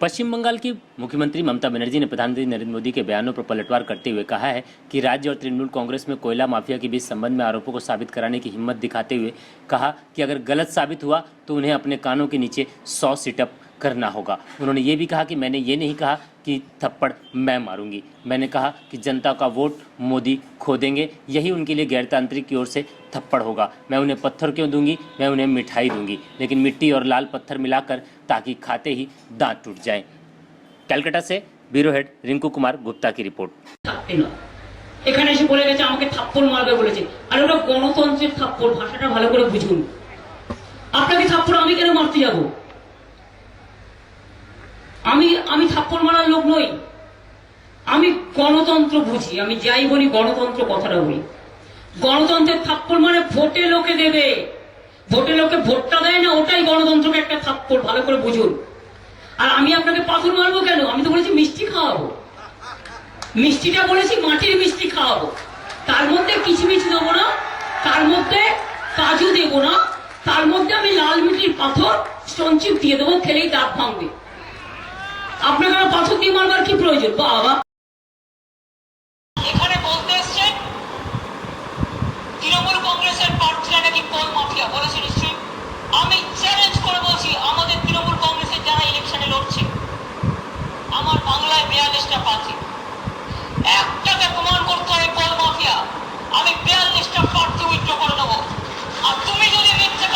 पश्चिम बंगाल की मुख्यमंत्री ममता बनर्जी ने प्रधानमंत्री नरेंद्र मोदी के बयानों पर पलटवार करते हुए कहा है कि राज्य और तृणमूल कांग्रेस में कोयला माफिया के बीच संबंध में आरोपों को साबित कराने की हिम्मत दिखाते हुए कहा कि अगर गलत साबित हुआ तो उन्हें अपने कानों के नीचे 100 सिटअप करना होगा। उन्होंने ये भी कहा कि मैंने ये नहीं कहा कि थप्पड़ मैं मारूंगी, मैंने कहा कि जनता का वोट मोदी खो देंगे, यही उनके लिए गैरतांत्रिक की ओर से थप्पड़ होगा। मैं उन्हें पत्थर क्यों दूंगी, मैं उन्हें मिठाई दूंगी, लेकिन मिट्टी और लाल पत्थर मिलाकर, ताकि खाते ही दांत टूट जाएं। ক্যালকাটা से ব্যুরো হেড রিঙ্কু কুমার গুপ্তা की रिपोर्ट। এখানে এসে বলে গেছে আমাকে থাপ্পড় মারবে বলেছে, আর ওটা গণতন্ত্রের থাপ্পড়, ভাষাটা ভালো করে বুঝুন। আপনাকে থাপ্পড় আমি কেন মারতে যাব? আমি থাপ্পড় মারার লোক নই। আমি গণতন্ত্র বুঝি, আমি যাই বলি গণতন্ত্র কথাটা বলি। গণতন্ত্রের থাপ্পড় মানে ভোটে লোকে দেবে, ভোটে লোকে ভোটটা দেয় না, ওটাই গণতন্ত্রকে একটা থাপ্পড়, ভালো করে বুঝুন। আর আমি আপনাকে পাথর মারবো কেন? আমি তো বলেছি মিষ্টি খাওয়াবো, মিষ্টিটা বলেছি মাটির মিষ্টি খাওয়াবো, তার মধ্যে কিচমিচ দেবো না, তার মধ্যে কাজু দেবো না, তার মধ্যে আমি লাল মিটির পাথর স্টোন চিপ দিয়ে দেবো, খেলেই দাঁত ভাঙবে। আপনাকে পাথর দিয়ে মারবার কি প্রয়োজন? বাবা এখানে বলতে এসছে তৃণমূল কংগ্রেসের প্রার্থীরা নাকি কোল মাফিয়া বলেছে। নিশ্চয়ই আমি চ্যালেঞ্জ করে বলছি, আমাদের তৃণমূল কংগ্রেসের যারা ইলেকশনে লড়ছে, আমার বাংলায় 42টা প্রার্থী, একটাকে প্রমাণ করতে হয় কোল মাফিয়া, আমি 42টা প্রার্থী উইথড্র করে নেবো। আর তুমি যদি মিথ্যে